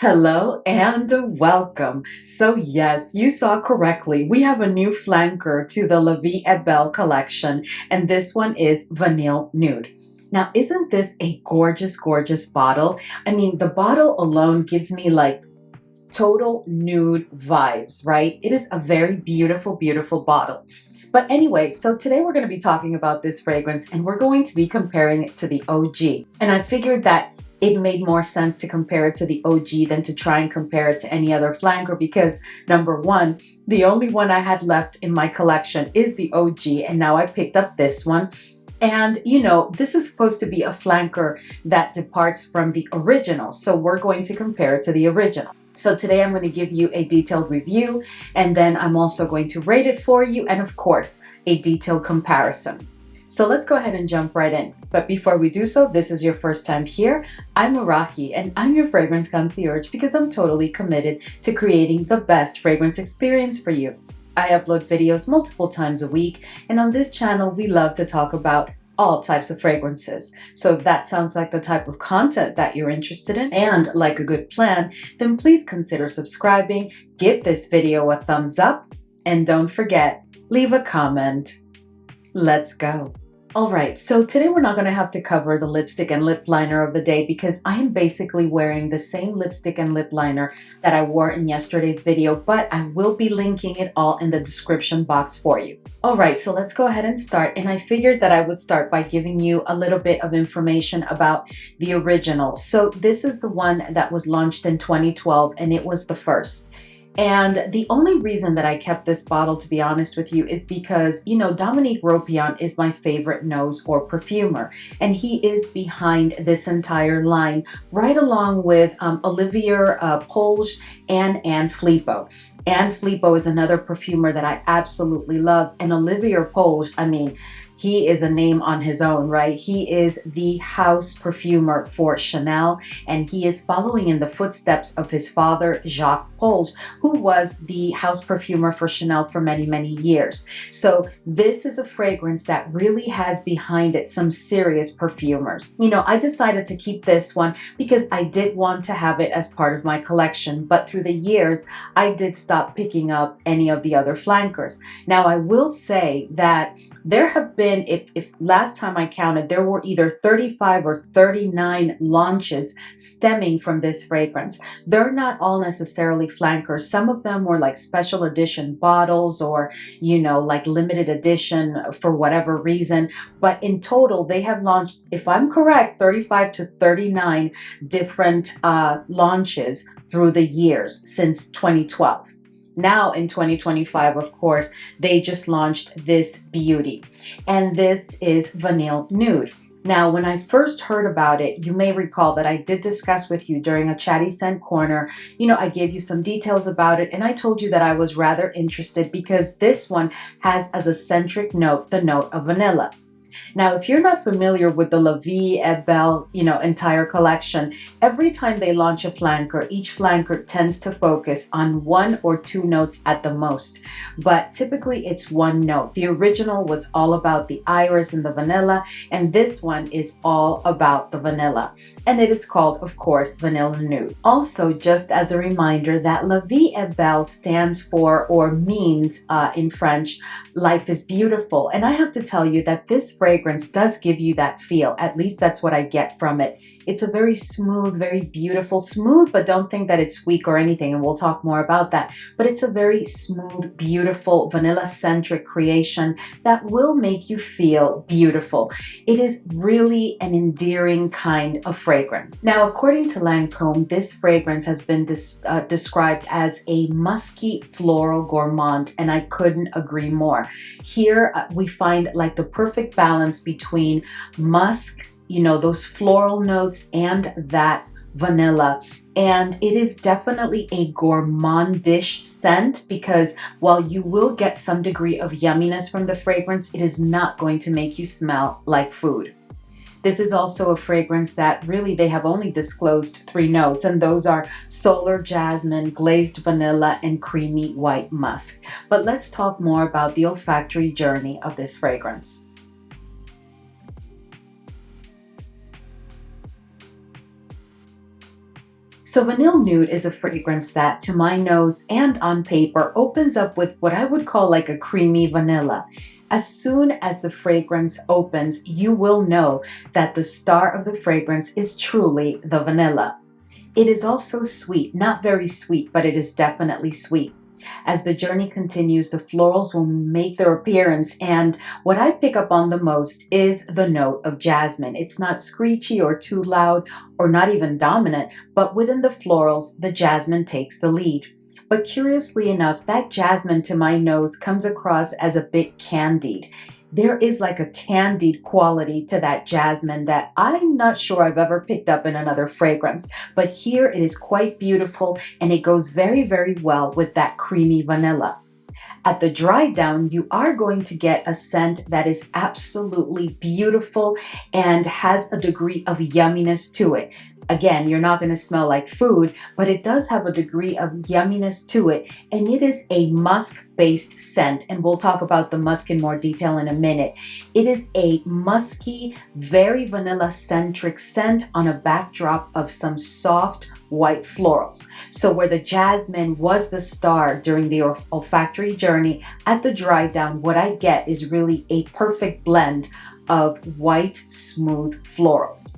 Hello and welcome. So yes, you saw correctly. We have a new flanker to the Vie Est Belle collection, and this one is Vanille Nude. Now, isn't this a gorgeous, gorgeous bottle? I mean, the bottle alone gives me like total nude vibes, right? It is a very beautiful, beautiful bottle. But anyway, so today we're going to be talking about this fragrance and we're going to be comparing it to the OG. And I figured that it made more sense to compare it to the OG than to try and compare it to any other flanker because number one, the only one I had left in my collection is the OG, and now I picked up this one. And you know, this is supposed to be a flanker that departs from the original. So we're going to compare it to the original. So today I'm going to give you a detailed review, and then I'm also going to rate it for you, and of course, a detailed comparison. So let's go ahead and jump right in. But before we do so, this is your first time here, I'm Arahi, and I'm your fragrance concierge because I'm totally committed to creating the best fragrance experience for you. I upload videos multiple times a week, and on this channel, we love to talk about all types of fragrances. So if that sounds like the type of content that you're interested in and like a good plan, then please consider subscribing, give this video a thumbs up, and don't forget, leave a comment. Let's go. All right, so today we're not going to have to cover the lipstick and lip liner of the day because I am basically wearing the same lipstick and lip liner that I wore in yesterday's video, but I will be linking it all in the description box for you. All right, so let's go ahead and start. And I figured that I would start by giving you a little bit of information about the original. So this is the one that was launched in 2012 and it was the first. And the only reason that I kept this bottle, to be honest with you, is because, you know, Dominique Ropion is my favorite nose or perfumer, and he is behind this entire line, right along with Olivier Polge and Anne Filippo. Anne Filippo is another perfumer that I absolutely love, and Olivier Polge, I mean, he is a name on his own, right? He is the house perfumer for Chanel, and he is following in the footsteps of his father, Jacques Polge, who was the house perfumer for Chanel for many, many years. So this is a fragrance that really has behind it some serious perfumers. You know, I decided to keep this one because I did want to have it as part of my collection, but through the years, I did stop picking up any of the other flankers. Now, I will say that there have been, if last time I counted, there were either 35 or 39 launches stemming from this fragrance. They're not all necessarily flankers. Some of them were like special edition bottles or, you know, like limited edition for whatever reason. But in total, they have launched, if I'm correct, 35 to 39 different launches through the years since 2012. Now in 2025, of course, they just launched this beauty, and this is Vanille Nude. Now, when I first heard about it, you may recall that I did discuss with you during a Chatty Scent Corner. You know, I gave you some details about it, and I told you that I was rather interested because this one has as a centric note the note of vanilla. Now, if you're not familiar with the Vie Est Belle, you know, entire collection, every time they launch a flanker, each flanker tends to focus on one or two notes at the most. But typically it's one note. The original was all about the iris and the vanilla, and this one is all about the vanilla. And it is called, of course, Vanille Nude. Also, just as a reminder that La Vie Est Belle stands for, or means in French, life is beautiful. And I have to tell you that this fragrance does give you that feel. At least that's what I get from it. It's a very smooth, very beautiful, smooth, but don't think that it's weak or anything, and we'll talk more about that. But it's a very smooth, beautiful, vanilla-centric creation that will make you feel beautiful. It is really an endearing kind of fragrance. Now, according to Lancôme, this fragrance has been described as a musky floral gourmand, and I couldn't agree more. Here we find like the perfect balance between musk, you know, those floral notes, and that vanilla. And it is definitely a gourmandish scent because while you will get some degree of yumminess from the fragrance, it is not going to make you smell like food. This is also a fragrance that really they have only disclosed 3 notes, and those are solar jasmine, glazed vanilla, and creamy white musk. But let's talk more about the olfactory journey of this fragrance. So Vanille Nude is a fragrance that, to my nose and on paper, opens up with what I would call like a creamy vanilla. As soon as the fragrance opens, you will know that the star of the fragrance is truly the vanilla. It is also sweet, not very sweet, but it is definitely sweet. As the journey continues, the florals will make their appearance, and what I pick up on the most is the note of jasmine. It's not screechy or too loud or not even dominant, but within the florals, the jasmine takes the lead. But curiously enough, that jasmine to my nose comes across as a bit candied. There is like a candied quality to that jasmine that I'm not sure I've ever picked up in another fragrance, but here it is quite beautiful and it goes very, very well with that creamy vanilla. At the dry down, you are going to get a scent that is absolutely beautiful and has a degree of yumminess to it. Again, you're not going to smell like food, but it does have a degree of yumminess to it, and it is a musk-based scent, and we'll talk about the musk in more detail in a minute. It is a musky, very vanilla-centric scent on a backdrop of some soft, white florals. So where the jasmine was the star during the olfactory journey, at the dry down, what I get is really a perfect blend of white, smooth florals.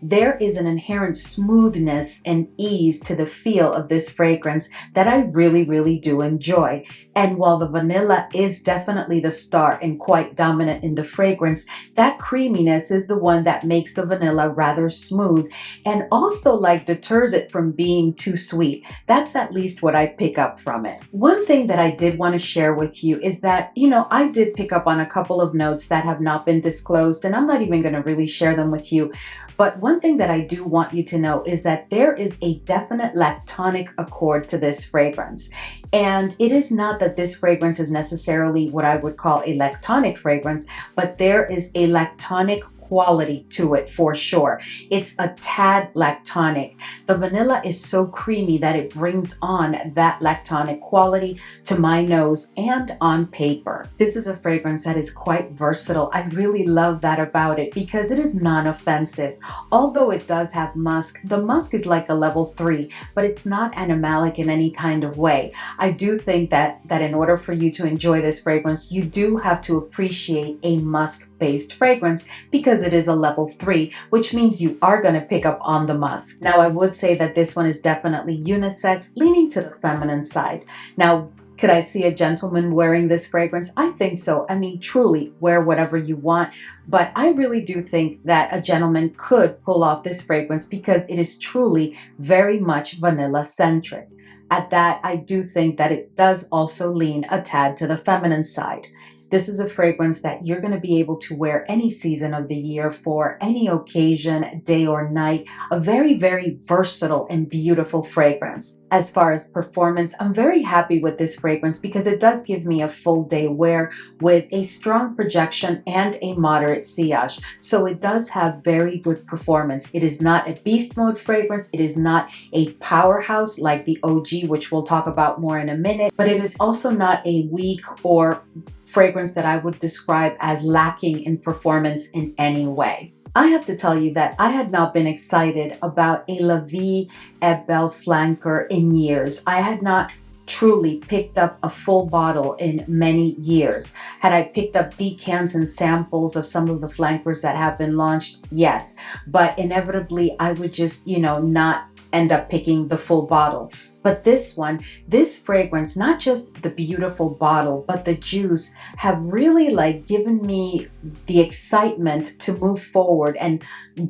There is an inherent smoothness and ease to the feel of this fragrance that I really, really do enjoy. And while the vanilla is definitely the star and quite dominant in the fragrance, that creaminess is the one that makes the vanilla rather smooth and also like deters it from being too sweet. That's at least what I pick up from it. One thing that I did want to share with you is that, I did pick up on a couple of notes that have not been disclosed, and I'm not even going to really share them with you. But one thing that I do want you to know is that there is a definite lactonic accord to this fragrance. And it is not that this fragrance is necessarily what I would call a lactonic fragrance, but there is a lactonic quality to it for sure. It's a tad lactonic. The vanilla is so creamy that it brings on that lactonic quality to my nose and on paper. This is a fragrance that is quite versatile. I really love that about it because it is non-offensive. Although it does have musk, the musk is like a level 3, but it's not animalic in any kind of way. I do think that in order for you to enjoy this fragrance, you do have to appreciate a musk-based fragrance because it is a level 3, which means you are going to pick up on the musk. Now, I would say that this one is definitely unisex, leaning to the feminine side. Now, could I see a gentleman wearing this fragrance? I think so. I mean, truly, wear whatever you want. But I really do think that a gentleman could pull off this fragrance because it is truly very much vanilla-centric. At that, I do think that it does also lean a tad to the feminine side. This is a fragrance that you're going to be able to wear any season of the year for any occasion, day or night. A very, very versatile and beautiful fragrance. As far as performance, I'm very happy with this fragrance because it does give me a full day wear with a strong projection and a moderate sillage. So it does have very good performance. It is not a beast mode fragrance. It is not a powerhouse like the OG, which we'll talk about more in a minute, but it is also not a weak or fragrance that I would describe as lacking in performance in any way. I have to tell you that I had not been excited about a La Vie Est Belle flanker in years. I had not truly picked up a full bottle in many years. Had I picked up decants and samples of some of the flankers that have been launched? Yes, but inevitably I would just, not end up picking the full bottle. But this one, this fragrance, not just the beautiful bottle, but the juice have really given me the excitement to move forward and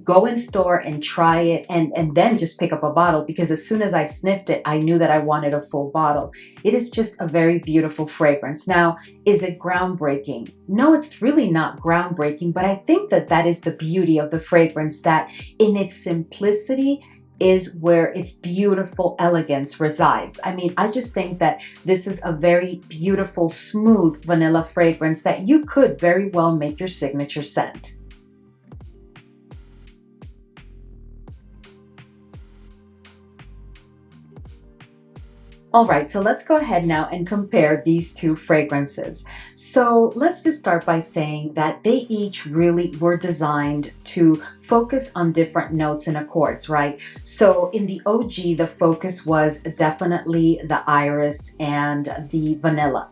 go in store and try it and then just pick up a bottle, because as soon as I sniffed it, I knew that I wanted a full bottle. It is just a very beautiful fragrance. Now, is it groundbreaking? No, it's really not groundbreaking, but I think that is the beauty of the fragrance, that in its simplicity is where its beautiful elegance resides. I mean, I just think that this is a very beautiful, smooth vanilla fragrance that you could very well make your signature scent. All right, so let's go ahead now and compare these two fragrances. So let's just start by saying that they each really were designed to focus on different notes and accords, right? So in the OG, the focus was definitely the iris and the vanilla.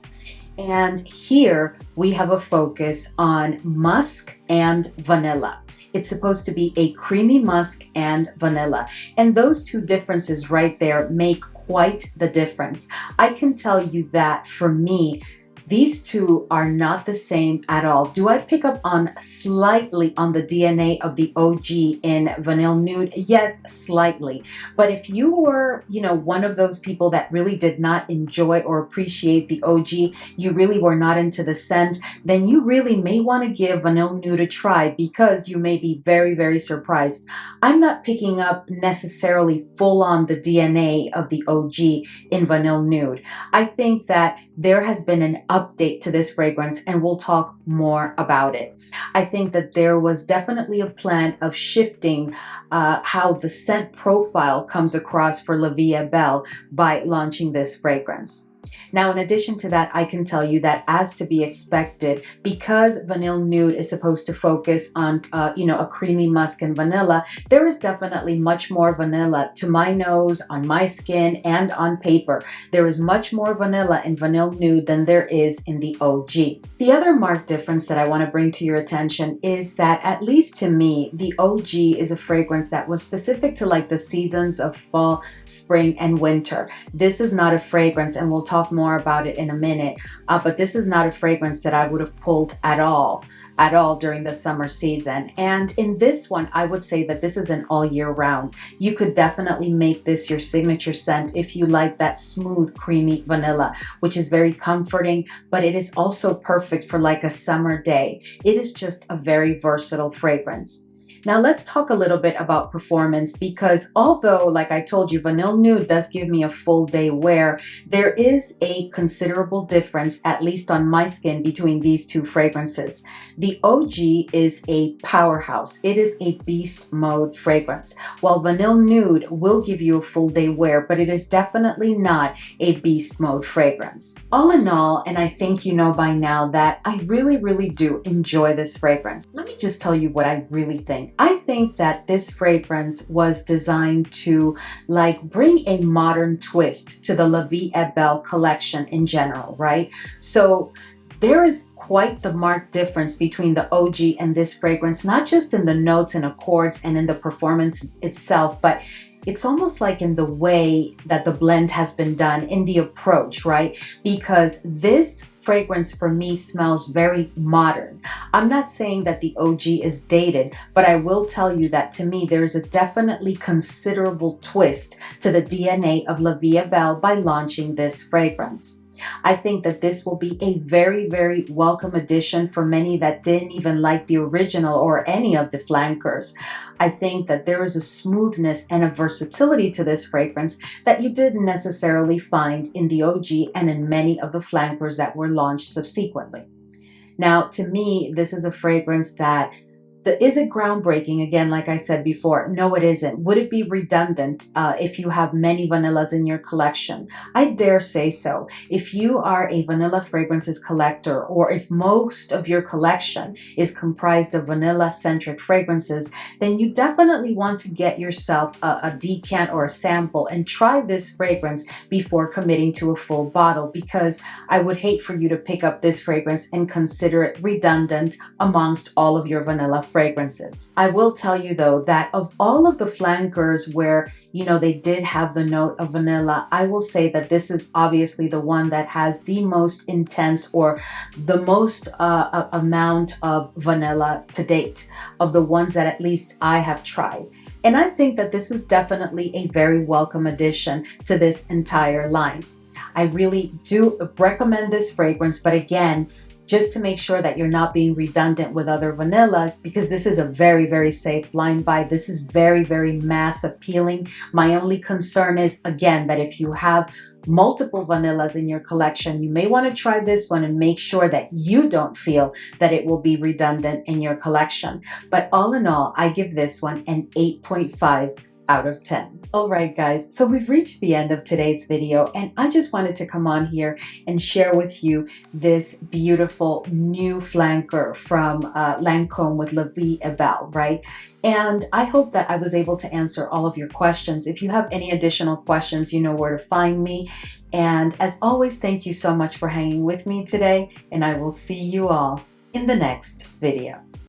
And here we have a focus on musk and vanilla. It's supposed to be a creamy musk and vanilla. And those two differences right there make quite the difference. I can tell you that for me, these two are not the same at all. Do I pick up on slightly on the DNA of the OG in Vanille Nude? Yes, slightly. But if you were, one of those people that really did not enjoy or appreciate the OG, you really were not into the scent, then you really may want to give Vanille Nude a try because you may be very, very surprised. I'm not picking up necessarily full on the DNA of the OG in Vanille Nude. I think that there has been an update to this fragrance and we'll talk more about it. I think that there was definitely a plan of shifting how the scent profile comes across for La Vie Est Belle by launching this fragrance. Now, in addition to that, I can tell you that as to be expected, because Vanille Nude is supposed to focus on, a creamy musk and vanilla, there is definitely much more vanilla to my nose, on my skin, and on paper. There is much more vanilla in Vanille Nude than there is in the OG. The other marked difference that I want to bring to your attention is that, at least to me, the OG is a fragrance that was specific to like the seasons of fall, spring, and winter. This is not a fragrance, and we'll talk more about it in a minute, but this is not a fragrance that I would have pulled at all during the summer season. And in this one, I would say that this is an all year round. You could definitely make this your signature scent if you like that smooth, creamy vanilla, which is very comforting, but it is also perfect for like a summer day. It is just a very versatile fragrance. Now let's talk a little bit about performance, because although, like I told you, Vanille Nude does give me a full day wear, there is a considerable difference, at least on my skin, between these two fragrances. The OG is a powerhouse. It is a beast mode fragrance, while Vanille Nude will give you a full day wear, but it is definitely not a beast mode fragrance. All in all, and I think you know by now that I really, really do enjoy this fragrance. Let me just tell you what I really think. I think that this fragrance was designed to like bring a modern twist to the La Vie Est Belle collection in general, right? So there is quite the marked difference between the OG and this fragrance, not just in the notes and accords and in the performance itself, but it's almost like in the way that the blend has been done, in the approach, right? Because this fragrance for me smells very modern. I'm not saying that the OG is dated, but I will tell you that to me there's a definitely considerable twist to the DNA of La Vie Est Belle by launching this fragrance. I think that this will be a very, very welcome addition for many that didn't even like the original or any of the flankers. I think that there is a smoothness and a versatility to this fragrance that you didn't necessarily find in the OG and in many of the flankers that were launched subsequently. Now, to me, this is a fragrance that is it groundbreaking? Again, like I said before, no, it isn't. Would it be redundant if you have many vanillas in your collection? I dare say so. If you are a vanilla fragrances collector, or if most of your collection is comprised of vanilla-centric fragrances, then you definitely want to get yourself a decant or a sample and try this fragrance before committing to a full bottle, because I would hate for you to pick up this fragrance and consider it redundant amongst all of your vanilla fragrances. I will tell you though that of all of the flankers where, they did have the note of vanilla, I will say that this is obviously the one that has the most intense or the most amount of vanilla to date of the ones that at least I have tried. And I think that this is definitely a very welcome addition to this entire line. I really do recommend this fragrance, but again, just to make sure that you're not being redundant with other vanillas, because this is a very, very safe blind buy. This is very, very mass appealing. My only concern is, again, that if you have multiple vanillas in your collection, you may want to try this one and make sure that you don't feel that it will be redundant in your collection. But all in all, I give this one an 8.5 out of 10. Alright guys, so we've reached the end of today's video and I just wanted to come on here and share with you this beautiful new flanker from Lancome with Vie Est Belle, right? And I hope that I was able to answer all of your questions. If you have any additional questions, you know where to find me. And as always, thank you so much for hanging with me today, and I will see you all in the next video.